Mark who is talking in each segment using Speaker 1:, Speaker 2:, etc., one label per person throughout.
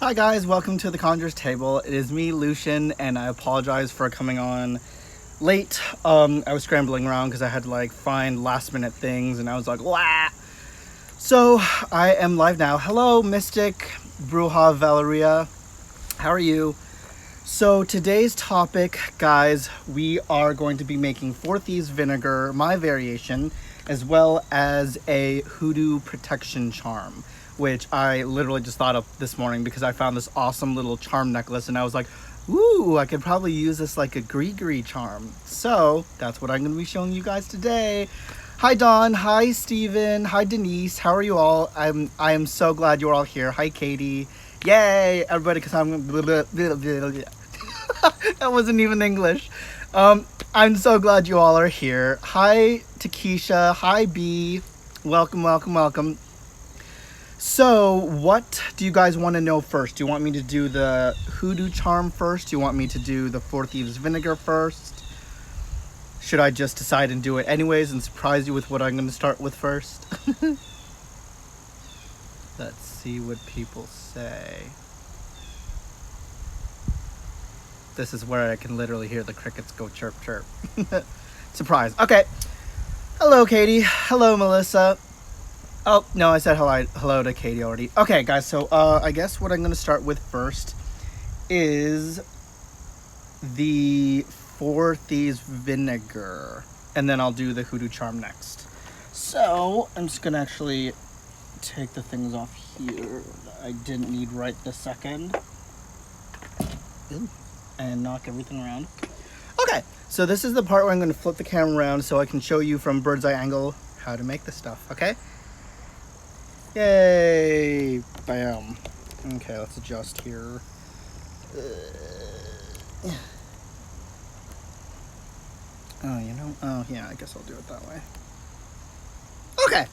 Speaker 1: Hi guys, welcome to the Conjurer's Table. It is me, Lucian, and I apologize for coming on late. I was scrambling around because I had to find last minute things and I was like, wah! So I am live now. Hello, Mystic, Bruja, Valeria. How are you? So today's topic, guys, we are going to be making Four Thieves Vinegar, my variation, as well as a Hoodoo Protection Charm, which I literally just thought of this morning because I found this awesome little charm necklace and I was like, ooh, I could probably use this like a gree charm. So that's what I'm going to be showing you guys today. Hi Dawn, hi Steven, hi Denise, how are you all? I am so glad you're all here. Hi Katie. Yay, everybody, because I'm that wasn't even English. I'm so glad you all are here. Hi Takesha, hi B. Welcome. So, what do you guys want to know first? Do you want me to do the Hoodoo Charm first? Do you want me to do the Four Thieves Vinegar first? Should I just decide and do it anyways and surprise you with what I'm going to start with first? Let's see what people say. This is where I can literally hear the crickets go chirp chirp. Surprise. Okay. Hello, Katie. Hello, Melissa. Oh, no, I said hello to Katie already. Okay, guys, so I guess what I'm going to start with first is the Four Thieves Vinegar. And then I'll do the Hoodoo Charm next. So, I'm just going to actually take the things off here that I didn't need right this second. Ooh. And knock everything around. Okay, so this is the part where I'm going to flip the camera around so I can show you from bird's eye angle how to make this stuff, okay? Yay! Bam. Okay, let's adjust here. Oh yeah, I guess I'll do it that way. Okay,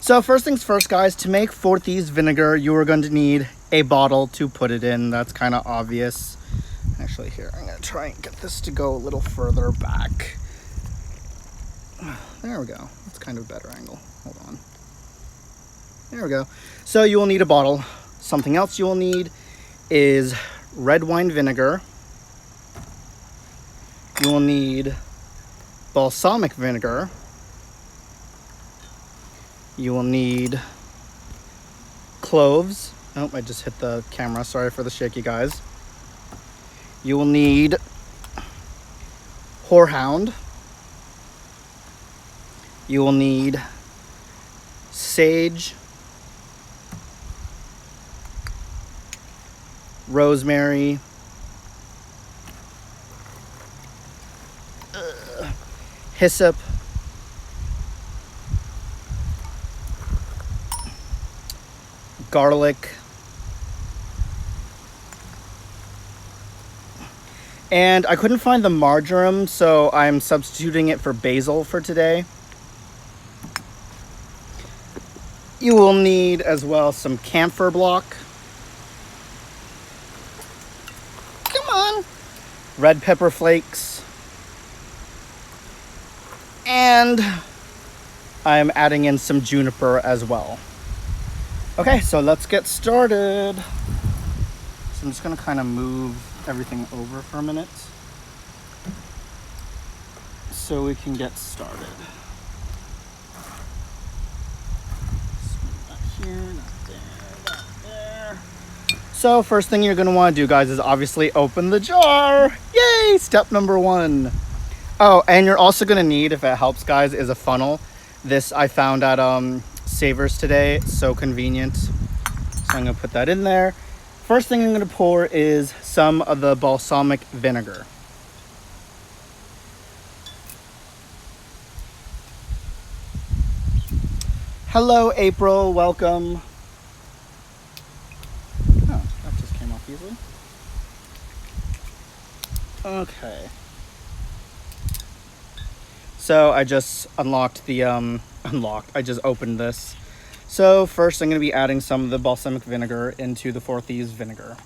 Speaker 1: so first things first, guys, to make Four Thieves Vinegar, you are going to need a bottle to put it in. That's kind of obvious. Actually, here, I'm going to try and get this to go a little further back. There we go. That's kind of a better angle. Hold on. There we go. So you will need a bottle. Something else you will need is red wine vinegar. You will need balsamic vinegar. You will need cloves. Oh, I just hit the camera. Sorry for the shaky, guys. You will need horehound. You will need sage, rosemary, hyssop, garlic, and I couldn't find the marjoram, so I'm substituting it for basil for today. You will need as well some camphor block. Come on. Red pepper flakes. And I'm adding in some juniper as well. Okay, so let's get started. So I'm just gonna kind of move everything over for a minute so we can get started. Here, not there. So first thing you're going to want to do, guys, is obviously open the jar. Yay! Step number 1. Oh, and you're also going to need, if it helps, guys, is a funnel. This I found at Savers today. It's so convenient. So I'm going to put that in there. First thing I'm going to pour is some of the balsamic vinegar. Hello, April. Welcome. Oh, that just came off easily. Okay. So I just unlocked the, I just opened this. So first I'm going to be adding some of the balsamic vinegar into the Four Thieves Vinegar.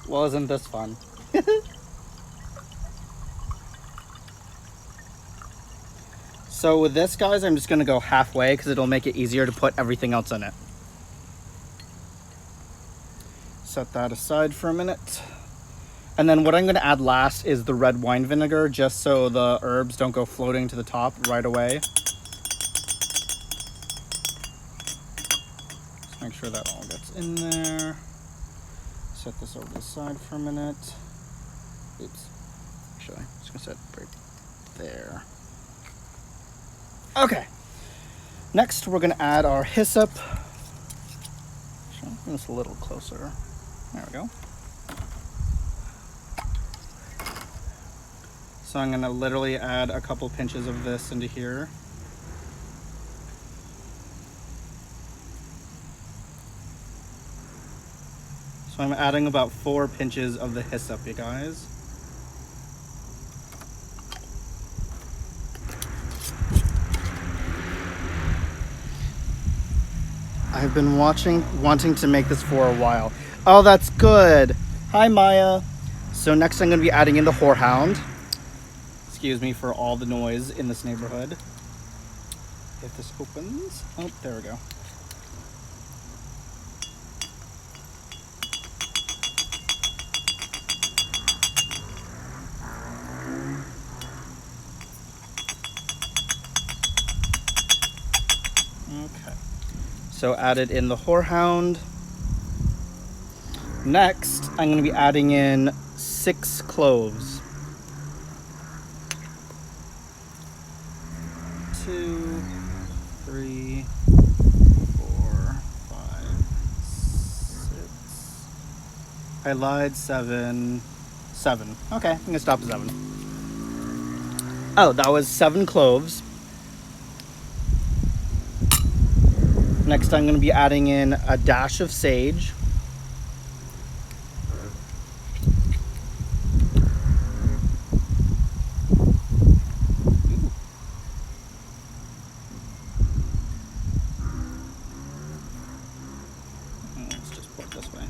Speaker 1: Well, isn't this fun? So with this, guys, I'm just gonna go halfway because it'll make it easier to put everything else in it. Set that aside for a minute. And then what I'm gonna add last is the red wine vinegar, just so the herbs don't go floating to the top right away. Just make sure that all gets in there. Set this over to the side for a minute. Oops. Actually, I'm just gonna set it right there. Okay. Next, we're gonna add our hyssop. Bring this a little closer. There we go. So I'm gonna literally add a couple pinches of this into here. So I'm adding about 4 pinches of the hyssop, you guys. I've been wanting to make this for a while. Oh, that's good. Hi, Maya. So next I'm gonna be adding in the horehound. Excuse me for all the noise in this neighborhood. If this opens, oh, there we go. Okay, so added in the horehound. Next, I'm going to be adding in 6 cloves. 2, 3, 4, 5, 6. I lied, 7. Okay, I'm going to stop at 7. Oh, that was 7 cloves. Next, I'm going to be adding in a dash of sage. Let's just put it this way.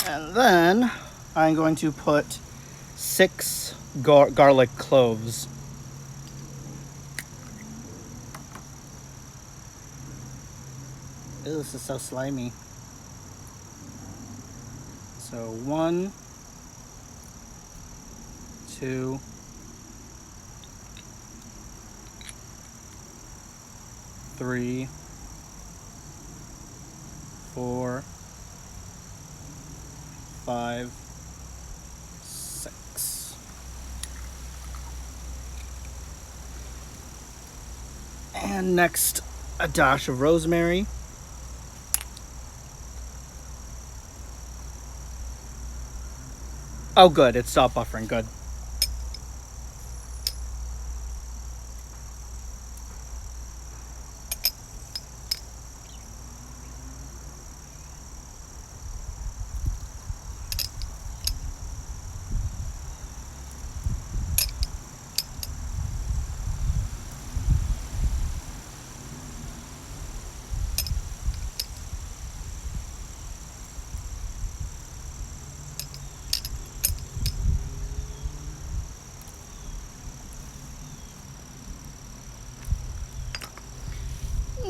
Speaker 1: And then I'm going to put 6 garlic cloves. Ew, this is so slimy. So 1, 2, 3, 4, 5, 6. And next, a dash of rosemary. Oh, good. It stopped buffering. Good.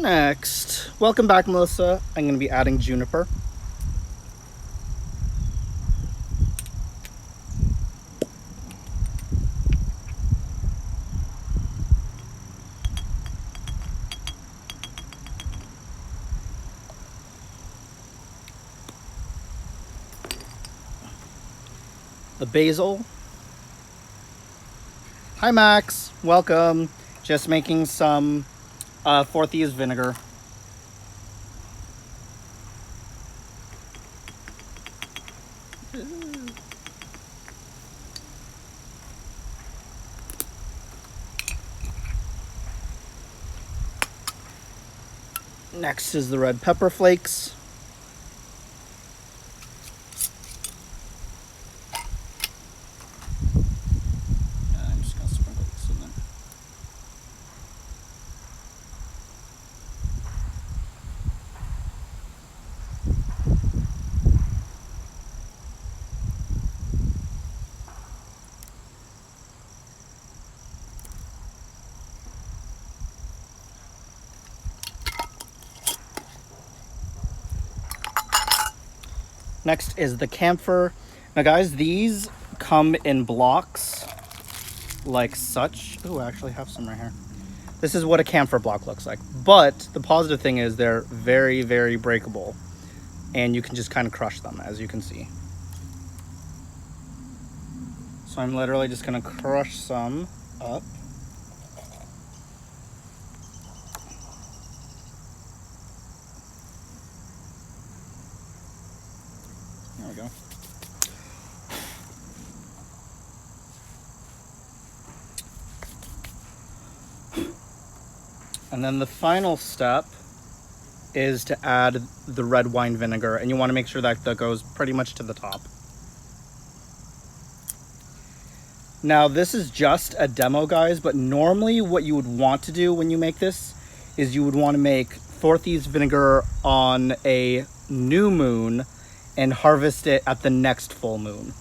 Speaker 1: Next, welcome back, Melissa. I'm going to be adding juniper. The basil. Hi, Max. Welcome. Just making some Four Thieves Vinegar. Next is the red pepper flakes. I'm just gonna sprinkle this in there. Next is the camphor. Now guys, these come in blocks like such. Oh, I actually have some right here. This is what a camphor block looks like. But the positive thing is they're very, very breakable. And you can just kind of crush them, as you can see. So I'm literally just gonna crush some up. There we go. And then the final step is to add the red wine vinegar, and you want to make sure that goes pretty much to the top. Now this is just a demo, guys, but normally what you would want to do when you make this is you would want to make Four Thieves Vinegar on a new moon and harvest it at the next full moon.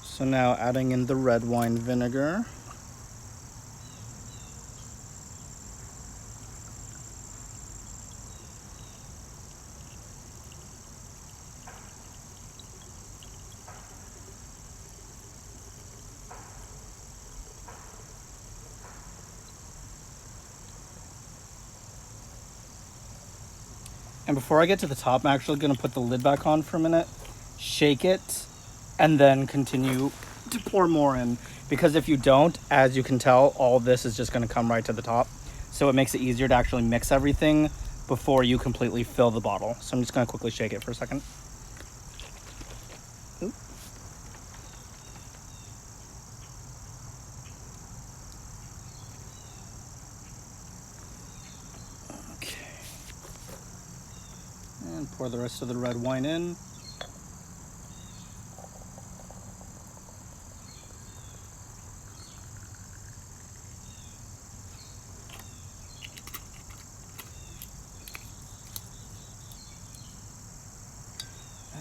Speaker 1: So now adding in the red wine vinegar. And before I get to the top, I'm actually gonna put the lid back on for a minute, shake it, and then continue to pour more in. Because if you don't, as you can tell, all this is just gonna come right to the top. So it makes it easier to actually mix everything before you completely fill the bottle. So I'm just gonna quickly shake it for a second. Oop. Okay. And pour the rest of the red wine in.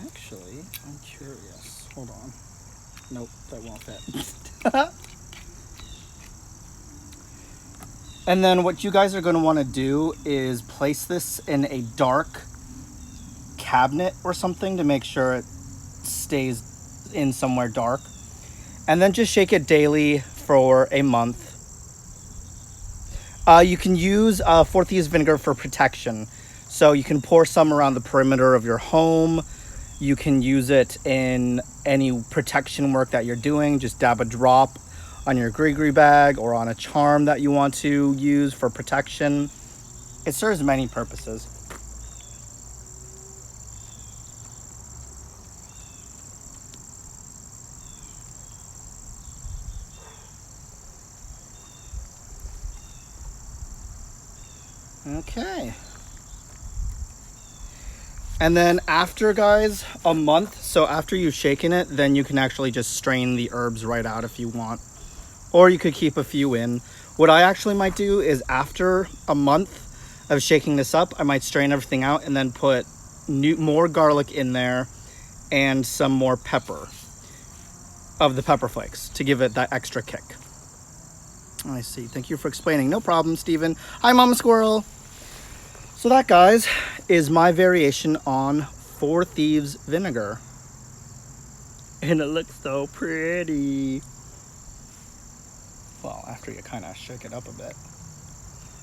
Speaker 1: Actually, I'm curious. Hold on. Nope, that won't fit. And then what you guys are going to want to do is place this in a dark cabinet or something to make sure it stays in somewhere dark. And then just shake it daily for a month. You can use Four Thieves Vinegar for protection. So you can pour some around the perimeter of your home. You can use it in any protection work that you're doing. Just dab a drop on your gree-gree bag or on a charm that you want to use for protection. It serves many purposes. Okay. And then after, guys, a month, so after you've shaken it, then you can actually just strain the herbs right out if you want. Or you could keep a few in. What I actually might do is after a month of shaking this up, I might strain everything out and then put more garlic in there and some more pepper of the pepper flakes to give it that extra kick. I see. Thank you for explaining. No problem, Steven. Hi, Mama Squirrel. So that, guys, is my variation on Four Thieves Vinegar. And it looks so pretty. Well, after you kind of shake it up a bit.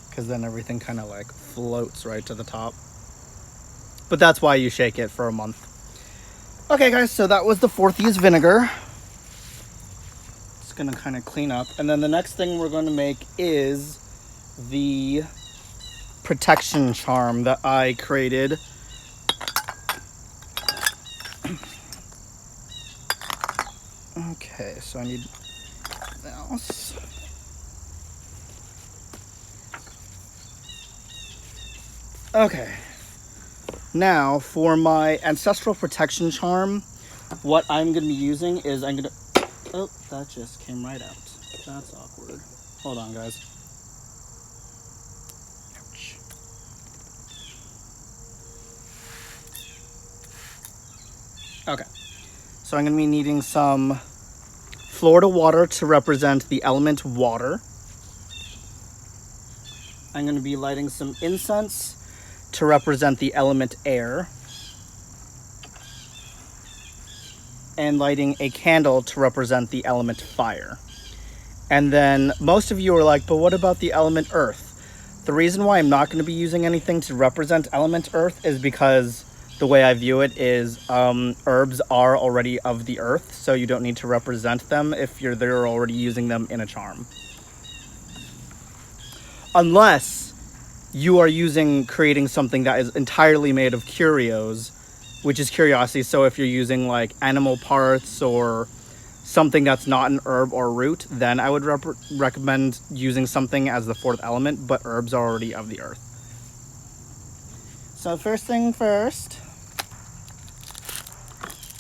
Speaker 1: Because then everything kind of like floats right to the top. But that's why you shake it for a month. Okay, guys, so that was the Four Thieves Vinegar. Just gonna kind of clean up. And then the next thing we're going to make is the protection charm that I created. Okay, so I need this. Okay, now for my Ancestral Protection Charm, what I'm going to be using is I'm going to... Oh, that just came right out. That's awkward. Hold on, guys. Okay, so I'm going to be needing some Florida water to represent the element water. I'm going to be lighting some incense to represent the element air, and lighting a candle to represent the element fire. And then most of you are like, but what about the element earth? The reason why I'm not going to be using anything to represent element earth is because the way I view it is herbs are already of the earth, so you don't need to represent them if they're already using them in a charm. Unless you are creating something that is entirely made of curios, which is curiosity. So if you're using like animal parts or something that's not an herb or root, then I would recommend using something as the fourth element, but herbs are already of the earth. So first thing first,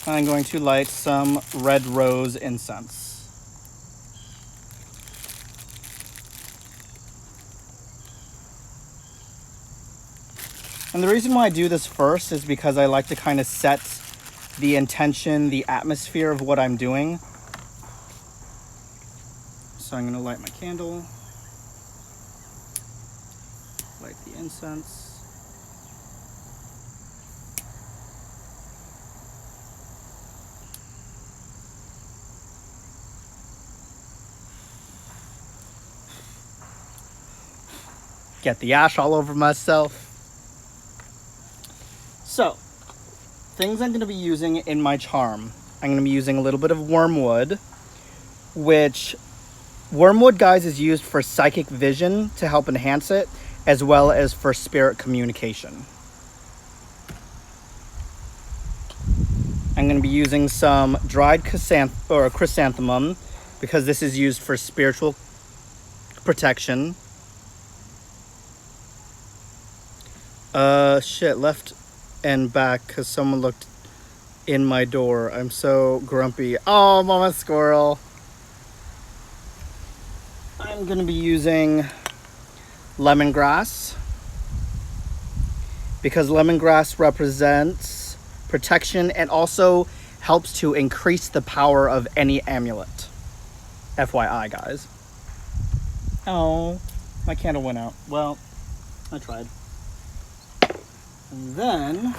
Speaker 1: I'm going to light some red rose incense. And the reason why I do this first is because I like to kind of set the intention, the atmosphere of what I'm doing. So I'm going to light my candle, light the incense. Get the ash all over myself. So, things I'm going to be using in my charm. I'm going to be using a little bit of wormwood, which wormwood, guys, is used for psychic vision to help enhance it, as well as for spirit communication. I'm going to be using some dried chrysanthemum because this is used for spiritual protection. Shit, left and back because someone looked in my door. I'm so grumpy. Oh, mama squirrel. I'm going to be using lemongrass because lemongrass represents protection and also helps to increase the power of any amulet. FYI, guys. Oh, my candle went out. Well, I tried. And then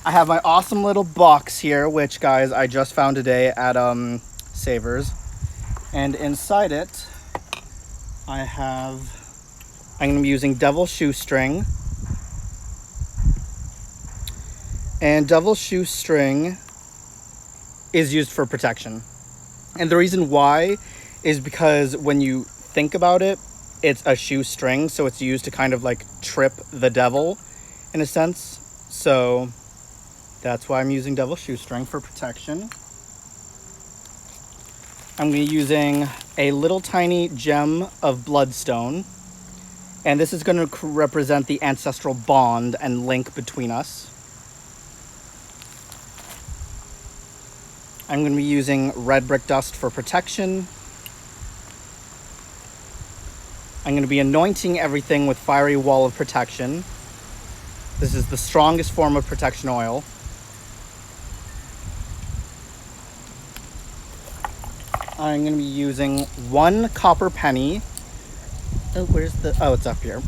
Speaker 1: I have my awesome little box here, which, guys, I just found today at Savers. And inside it, I'm going to be using devil shoestring. And devil shoestring is used for protection. And the reason why is because when you think about it, it's a shoestring, so it's used to kind of like trip the devil in a sense. So that's why I'm using devil shoestring for protection. I'm going to be using a little tiny gem of bloodstone, and this is going to represent the ancestral bond and link between us. I'm going to be using red brick dust for protection. I'm going to be anointing everything with fiery wall of protection. This is the strongest form of protection oil. I'm going to be using 1 copper penny. Oh, it's up here.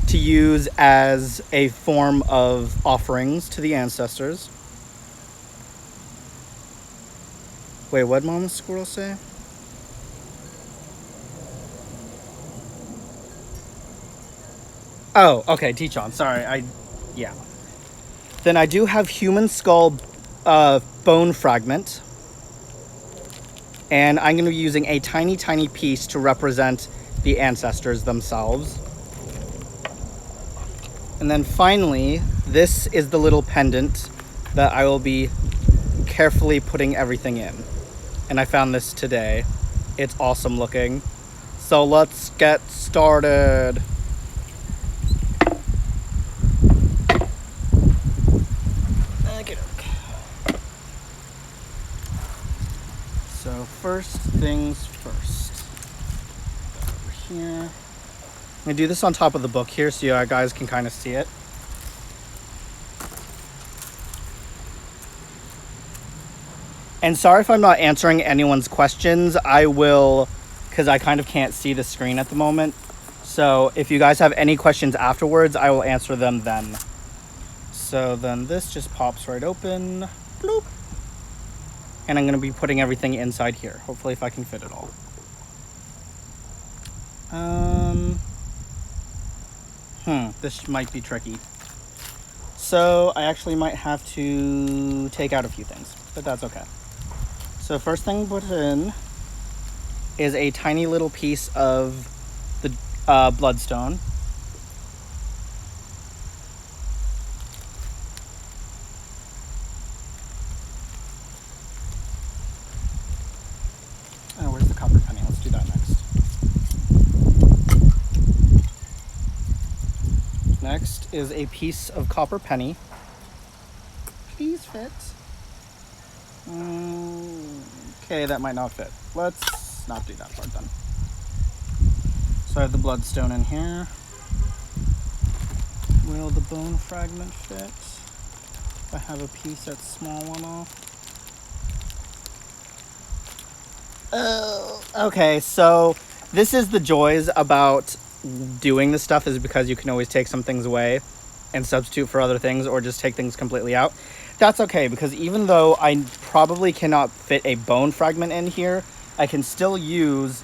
Speaker 1: To use as a form of offerings to the ancestors. Wait, what did Mama Squirrel say? Oh, okay, Teach-on. Sorry, yeah. Then I do have human skull bone fragment. And I'm going to be using a tiny, tiny piece to represent the ancestors themselves. And then finally, this is the little pendant that I will be carefully putting everything in. And I found this today. It's awesome looking. So let's get started. So first things first. Over here. I'm gonna do this on top of the book here so you guys can kind of see it. And sorry if I'm not answering anyone's questions. I will, because I kind of can't see the screen at the moment. So if you guys have any questions afterwards, I will answer them then. So then this just pops right open. Bloop. And I'm going to be putting everything inside here. Hopefully if I can fit it all. This might be tricky. So I actually might have to take out a few things, but that's okay. So first thing to put in is a tiny little piece of the bloodstone. Oh, where's the copper penny? Let's do that next. Next is a piece of copper penny. Please fit. Okay, that might not fit. Let's not do that part then. So I have the bloodstone in here. Will the bone fragment fit? If I have a piece that's small enough. Oh, okay, so this is the joys about doing this stuff, is because you can always take some things away and substitute for other things, or just take things completely out. That's okay, because even though I probably cannot fit a bone fragment in here, I can still use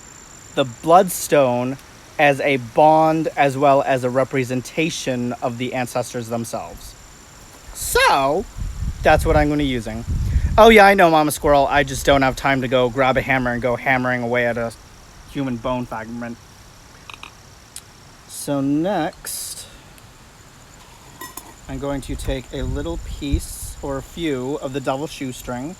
Speaker 1: the bloodstone as a bond as well as a representation of the ancestors themselves. So that's what I'm going to be using. Oh yeah, I know, Mama Squirrel. I just don't have time to go grab a hammer and go hammering away at a human bone fragment. So next, I'm going to take a little piece or a few of the double shoestring.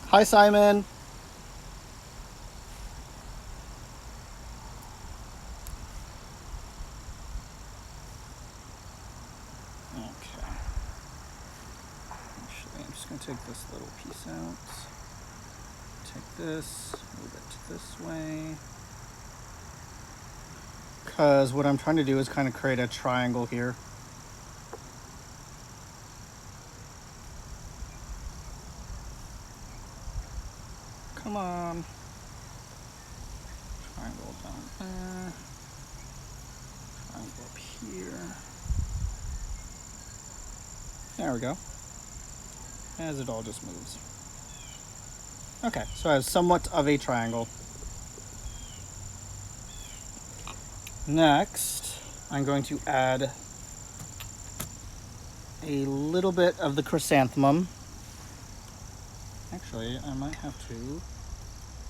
Speaker 1: Hi, Simon. Okay. Actually, I'm just going to take this little piece out. Take this, move it this way. Because what I'm trying to do is kind of create a triangle here. Come on. Triangle down there. Triangle up here. There we go. As it all just moves. Okay, so I have somewhat of a triangle. Next, I'm going to add a little bit of the chrysanthemum. Actually, I might have to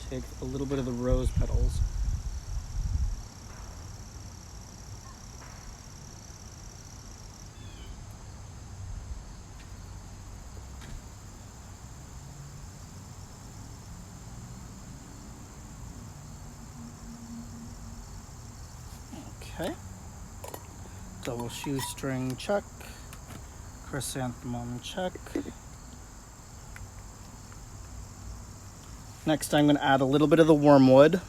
Speaker 1: take a little bit of the rose petals. Okay. Double shoestring check. Chrysanthemum check. Next, I'm going to add a little bit of the wormwood.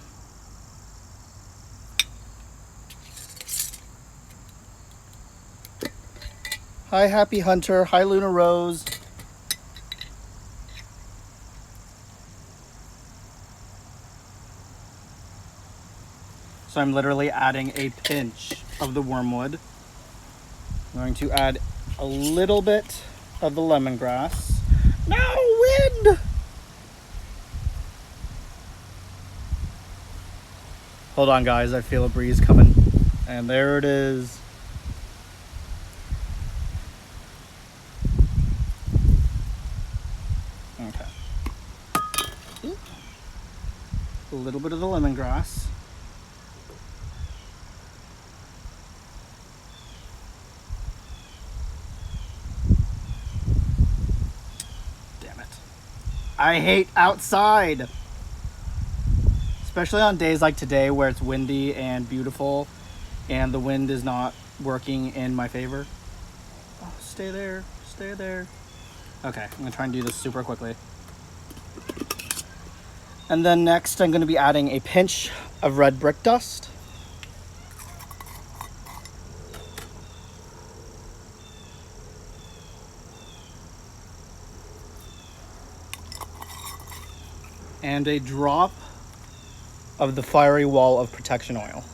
Speaker 1: Hi, Happy Hunter. Hi, Luna Rose. So I'm literally adding a pinch of the wormwood. I'm going to add a little bit of the lemongrass. No, wind! Hold on, guys. I feel a breeze coming. And there it is. Okay. A little bit of the lemongrass. Damn it. I hate outside. Especially on days like today where it's windy and beautiful and the wind is not working in my favor. Oh, stay there. Stay there. Okay, I'm gonna try and do this super quickly. And then next I'm going to be adding a pinch of red brick dust. And a drop of the Fiery Wall of Protection oil.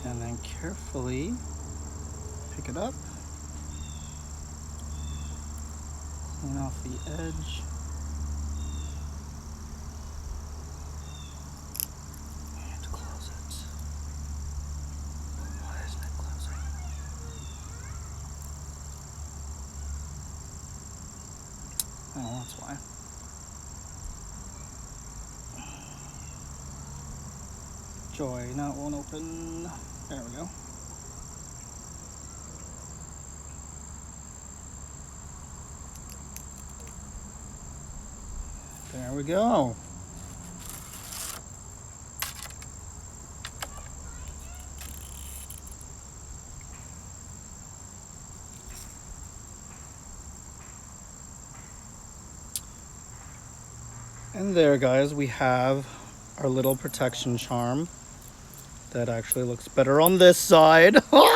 Speaker 1: And then carefully pick it up, clean off the edge. And close it. Why isn't it closing? Oh, that's why. Joy, now it won't open. There we go. There we go. And there, guys, we have our little protection charm. That actually looks better on this side. But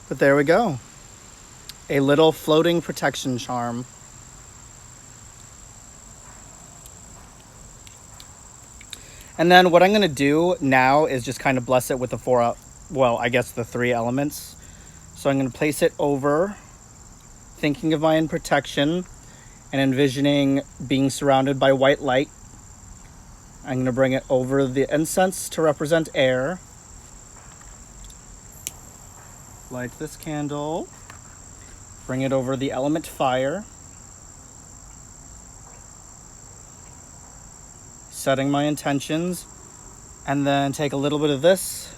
Speaker 1: there we go. A little floating protection charm. And then what I'm going to do now is just kind of bless it with the the 3 elements. So I'm going to place it over, thinking of my own protection and envisioning being surrounded by white light. I'm going to bring it over the incense to represent air. Light this candle. Bring it over the element fire. Setting my intentions. And then take a little bit of this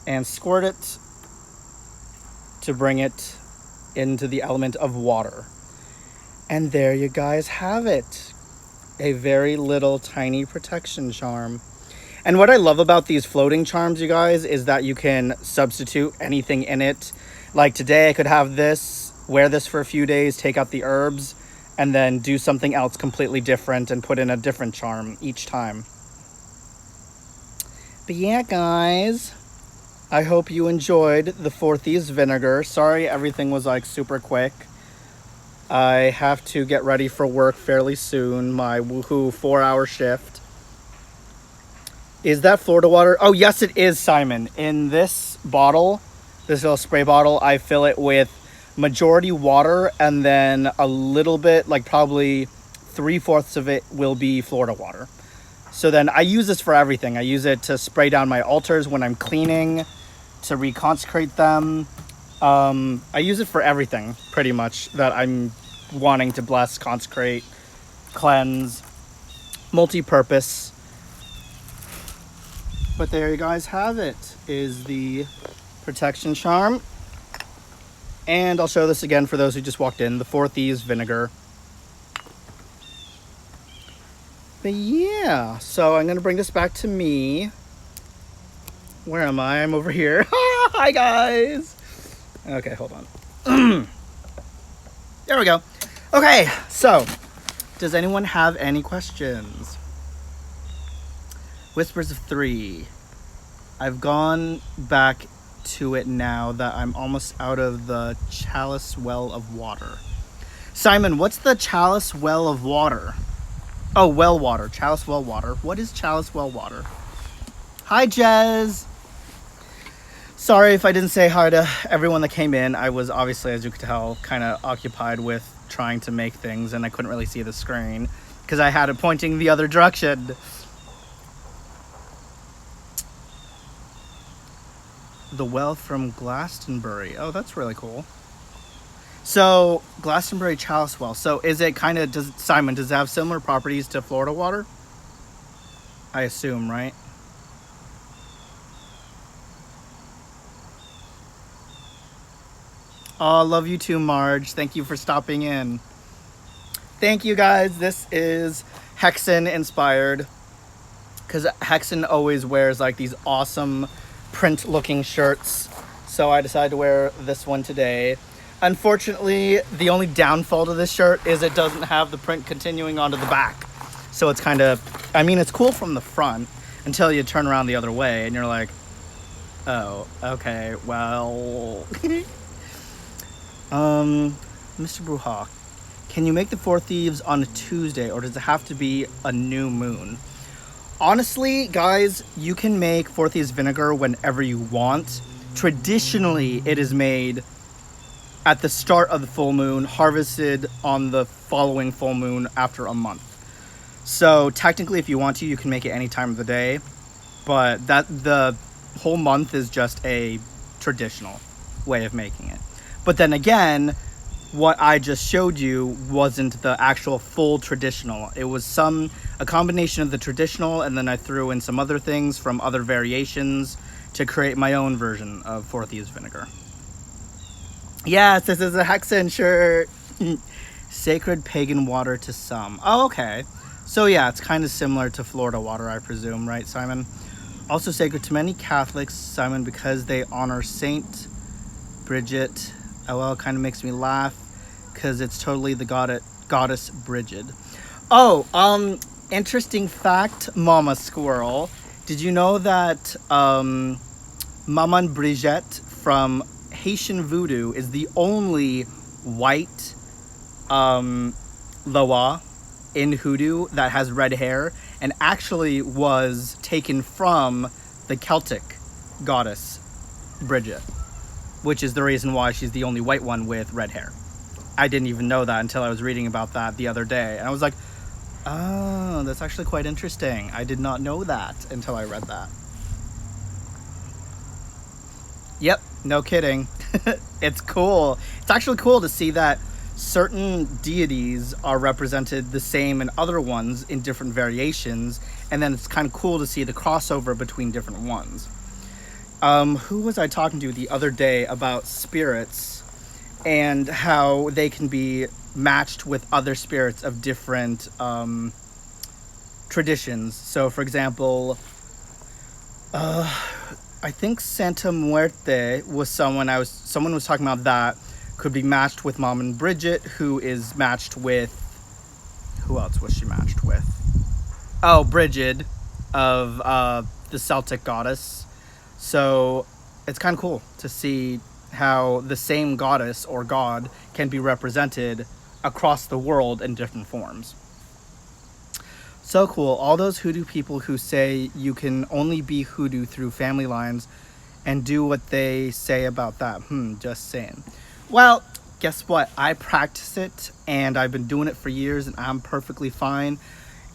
Speaker 1: and squirt it to bring it into the element of water. And there you guys have it. A very little tiny protection charm. And what I love about these floating charms, you guys, is that you can substitute anything in it. Like today I could have this, wear this for a few days, take out the herbs, and then do something else completely different and put in a different charm each time. But yeah, guys, I hope you enjoyed the Four Thieves Vinegar. Sorry everything was like super quick. I have to get ready for work fairly soon. My woohoo 4-hour shift. Is that Florida water? Oh, yes, it is, Simon. In this bottle, this little spray bottle, I fill it with majority water and then a little bit, like probably 3/4 of it will be Florida water. So then I use this for everything. I use it to spray down my altars when I'm cleaning, to reconsecrate them. I use it for everything, pretty much, that I'm wanting to bless, consecrate, cleanse, multi-purpose. But there you guys have it, is the protection charm. And I'll show this again for those who just walked in, the Four Thieves Vinegar. But yeah, so I'm going to bring this back to me. Where am I? I'm over here. Hi, guys. Okay, hold on. There we go. Okay, so does anyone have any questions? Whispers of 3. I've gone back to it now that I'm almost out of the chalice well of water. Simon, what's the chalice well of water? Oh, well water. Chalice well water. What is chalice well water? Hi, Jez. Sorry if I didn't say hi to everyone that came in. I was obviously, as you could tell, kind of occupied with trying to make things, and I couldn't really see the screen because I had it pointing the other direction. The well from Glastonbury. Oh, that's really cool. So, Glastonbury Chalice Well. So, is it kind of, Simon, does it have similar properties to Florida water? I assume, right? Oh, love you too, Marge. Thank you for stopping in. thank you guys. This is Hexen inspired, because Hexen always wears like these awesome print looking shirts. So I decided to wear this one today. Unfortunately, the only downfall to this shirt is it doesn't have the print continuing onto the back. So it's kind of, I mean, it's cool from the front until you turn around the other way and you're like, oh, okay, well. Mr. Bruja, can you make the Four Thieves on a Tuesday, or does it have to be a new moon? Honestly, guys, you can make Four Thieves Vinegar whenever you want. Traditionally, it is made at the start of the full moon, harvested on the following full moon after a month. So technically, if you want to, you can make it any time of the day, but that the whole month is just a traditional way of making it. But then again, what I just showed you wasn't the actual full traditional. It was a combination of the traditional, and then I threw in some other things from other variations to create my own version of Four Thieves Vinegar. Yes, this is a Hexen shirt. Sacred pagan water to some. Oh, okay. So yeah, it's kind of similar to Florida water, I presume, right, Simon? Also sacred to many Catholics, Simon, because they honor Saint Bridget. Oh, well, it kind of makes me laugh because it's totally the goddess Bridget. Oh, interesting fact, Mama Squirrel. Did you know that Maman Bridget from Haitian Voodoo is the only white Loa in Hoodoo that has red hair, and actually was taken from the Celtic goddess Bridget, which is the reason why she's the only white one with red hair. I didn't even know that until I was reading about that the other day, and I was like, oh, that's actually quite interesting. I did not know that until I read that. Yep, no kidding. It's cool. It's actually cool to see that certain deities are represented the same in other ones in different variations, and then it's kind of cool to see the crossover between different ones. Who was I talking to the other day about spirits and how they can be matched with other spirits of different traditions? So, for example, I think Santa Muerte was someone was talking about that could be matched with Mom and Bridget, who is matched with, who else was she matched with? Oh, Bridget of the Celtic goddess. So it's kind of cool to see how the same goddess or god can be represented across the world in different forms. So cool. All those hoodoo people who say you can only be hoodoo through family lines and do what they say about that. Just saying. Well, guess what? I practice it, and I've been doing it for years, and I'm perfectly fine.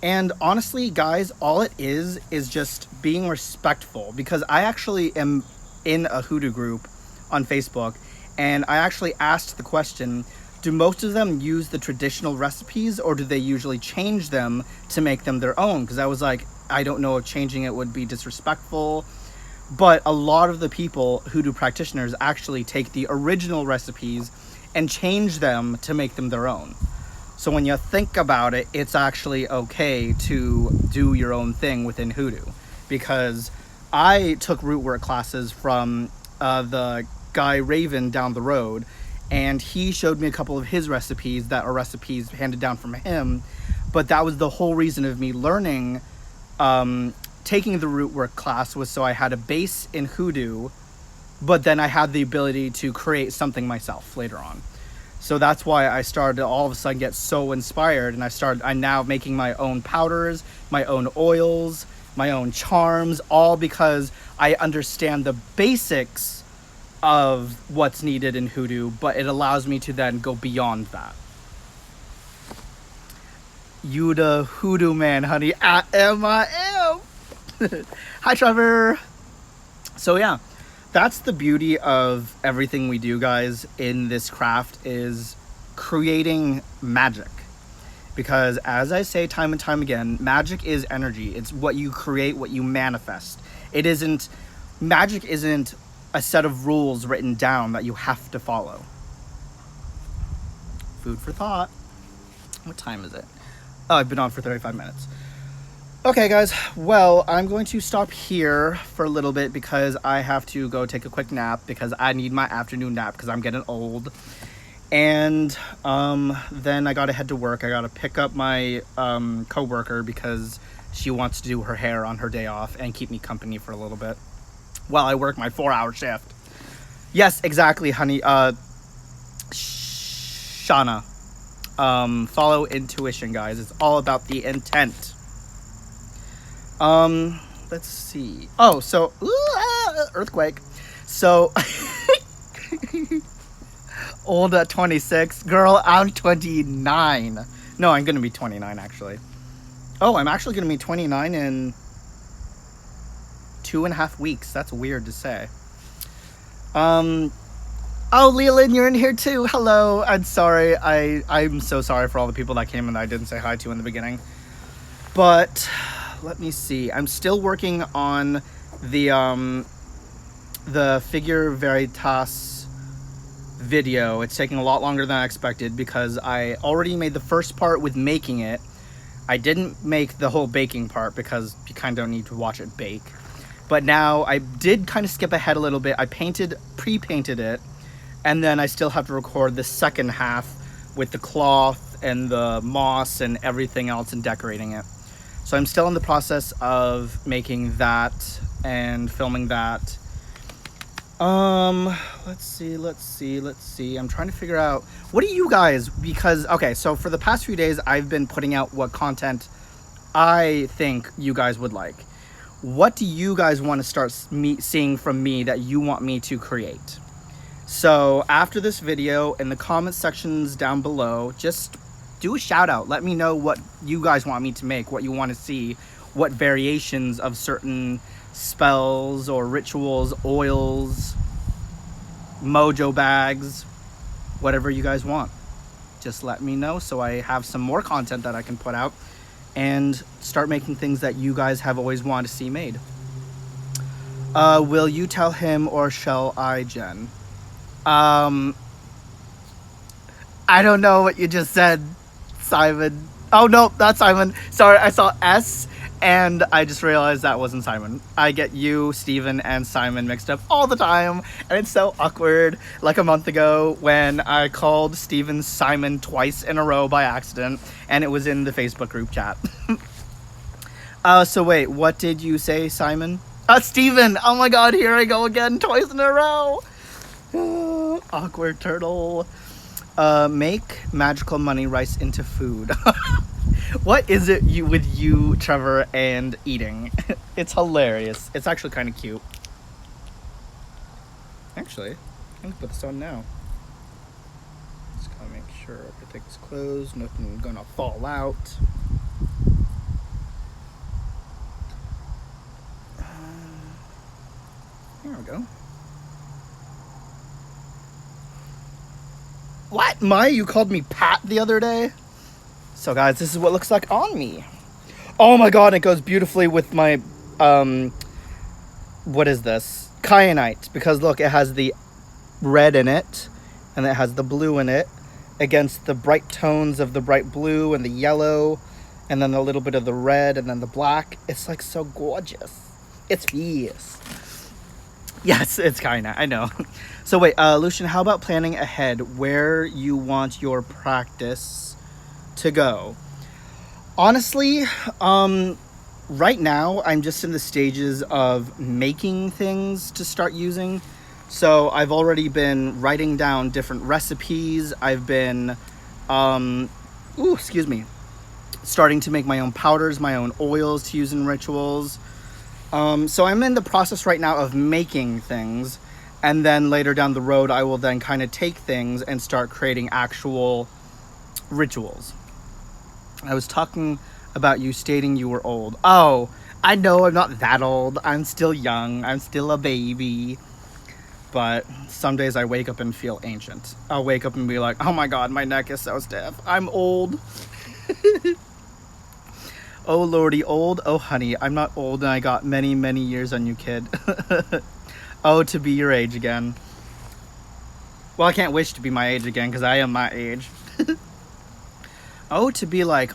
Speaker 1: And honestly, guys, all it is just being respectful, because I actually am in a hoodoo group on Facebook, and I actually asked the question, do most of them use the traditional recipes, or do they usually change them to make them their own? Because I was like, I don't know if changing it would be disrespectful. But a lot of the people, hoodoo practitioners, actually take the original recipes and change them to make them their own. So when you think about it, it's actually okay to do your own thing within hoodoo. Because I took root work classes from the guy Raven down the road, and he showed me a couple of his recipes that are recipes handed down from him. But that was the whole reason of me learning, taking the root work class, was so I had a base in hoodoo, but then I had the ability to create something myself later on. So that's why I started to all of a sudden get so inspired, and I'm now making my own powders, my own oils, my own charms, all because I understand the basics of what's needed in hoodoo, but it allows me to then go beyond that. You the hoodoo man, honey. I am. Hi, Trevor. So yeah, that's the beauty of everything we do, guys, in this craft, is creating magic. Because as I say time and time again, magic is energy. It's what you create, what you manifest. Magic isn't a set of rules written down that you have to follow. Food for thought. What time is it? Oh, I've been on for 35 minutes. Okay, guys. Well, I'm going to stop here for a little bit because I have to go take a quick nap because I need my afternoon nap because I'm getting old. And then I gotta head to work. I gotta pick up my coworker because she wants to do her hair on her day off and keep me company for a little bit while I work my 4-hour shift. Yes, exactly, honey. Shauna. Follow intuition, guys. It's all about the intent. Let's see. Oh, so earthquake. So old at 26. Girl, I'm 29. No, I'm gonna be 29 actually. Oh, I'm actually gonna be 29 in 2.5 weeks. That's weird to say. Oh, Leland, you're in here too. Hello. I'm sorry. I'm so sorry for all the people that came and that I didn't say hi to in the beginning. But let me see. I'm still working on the Figure Veritas video. It's taking a lot longer than I expected because I already made the first part with making it. I didn't make the whole baking part because you kind of don't need to watch it bake. But now I did kind of skip ahead a little bit. I pre-painted it. And then I still have to record the second half with the cloth and the moss and everything else and decorating it. So I'm still in the process of making that and filming that. Let's see. I'm trying to figure out, what do you guys, because, okay, so for the past few days, I've been putting out what content I think you guys would like. What do you guys want to start seeing from me that you want me to create? So after this video, in the comment sections down below, just do a shout out. Let me know what you guys want me to make, what you want to see, what variations of certain spells or rituals, oils, mojo bags, whatever you guys want. Just let me know so I have some more content that I can put out and start making things that you guys have always wanted to see made. Will you tell him or shall I, Jen? I don't know what you just said, Simon. Oh, no, not Simon. Sorry, I saw S, and I just realized that wasn't Simon. I get you, Steven, and Simon mixed up all the time, and it's so awkward. Like a month ago when I called Steven Simon twice in a row by accident, and it was in the Facebook group chat. So wait, what did you say, Simon? Steven! Oh my god, here I go again, twice in a row! Awkward turtle. Make magical money rice into food. What is it with you, Trevor, and eating? It's hilarious. It's actually kind of cute. Actually, I can put this on now. Just gotta make sure everything's closed, nothing gonna fall out. There we go. What? Maya, you called me Pat the other day? So guys, this is what it looks like on me. Oh my god, it goes beautifully with my, what is this? Kyanite. Because look, it has the red in it, and it has the blue in it, against the bright tones of the bright blue and the yellow, and then a little bit of the red, and then the black. It's like so gorgeous. It's fierce. Yes, it's kinda, I know. So wait, Lucian, how about planning ahead where you want your practice to go? Honestly, right now I'm just in the stages of making things to start using. So I've already been writing down different recipes. I've been, starting to make my own powders, my own oils to use in rituals. So I'm in the process right now of making things, and then later down the road I will then kind of take things and start creating actual rituals. I was talking about you stating you were old. Oh, I know I'm not that old. I'm still young. I'm still a baby. But some days I wake up and feel ancient. I'll wake up and be like, oh my god, my neck is so stiff. I'm old. Oh lordy, old? Oh honey, I'm not old and I got many, many years on you, kid. Oh, to be your age again. Well, I can't wish to be my age again because I am my age. Oh, to be like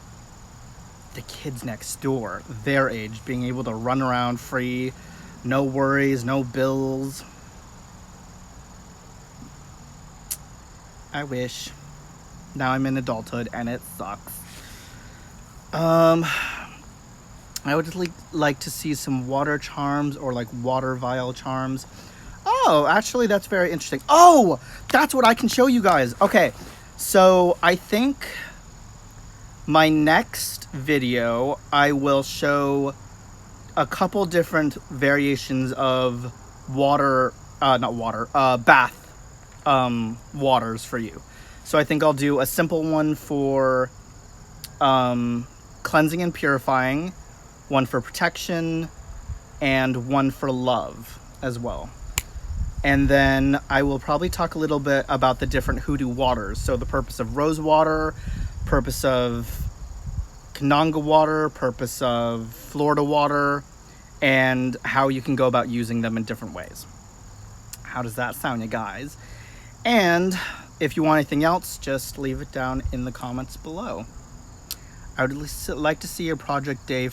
Speaker 1: the kids next door, their age, being able to run around free, no worries, no bills. I wish. Now I'm in adulthood and it sucks. I would like to see some water charms or like water vial charms. Oh, actually that's very interesting. Oh, that's what I can show you guys. Okay, so I think my next video, I will show a couple different variations of bath waters for you. So I think I'll do a simple one for cleansing and purifying, one for protection, and one for love as well. And then I will probably talk a little bit about the different hoodoo waters. So the purpose of rose water, purpose of Kananga water, purpose of Florida water, and how you can go about using them in different ways. How does that sound, you guys? And if you want anything else, just leave it down in the comments below. I would like to see your project day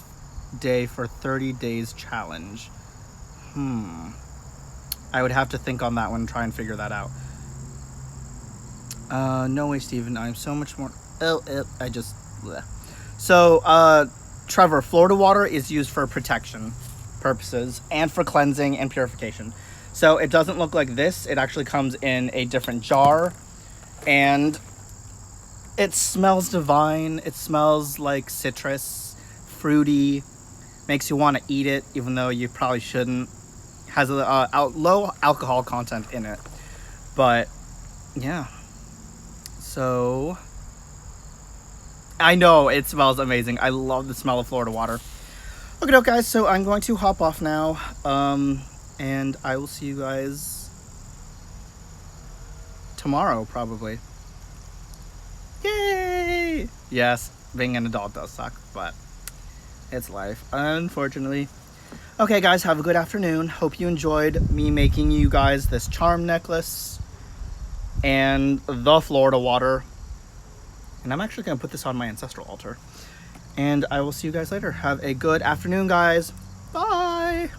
Speaker 1: for 30 days challenge. I would have to think on that one and try and figure that out. No way, Steven. I'm so much more... I just... Bleh. So, Trevor, Florida water is used for protection purposes and for cleansing and purification. So it doesn't look like this. It actually comes in a different jar. And it smells divine. It smells like citrus, fruity. Makes you want to eat it, even though you probably shouldn't. Has a low alcohol content in it. But, yeah. So... I know, it smells amazing. I love the smell of Florida water. Okay, guys, so I'm going to hop off now. And I will see you guys tomorrow, probably. Yay! Yes, being an adult does suck, but it's life, unfortunately. Okay, guys, have a good afternoon. Hope you enjoyed me making you guys this charm necklace and the Florida water. And I'm actually going to put this on my ancestral altar. And I will see you guys later. Have a good afternoon, guys. Bye!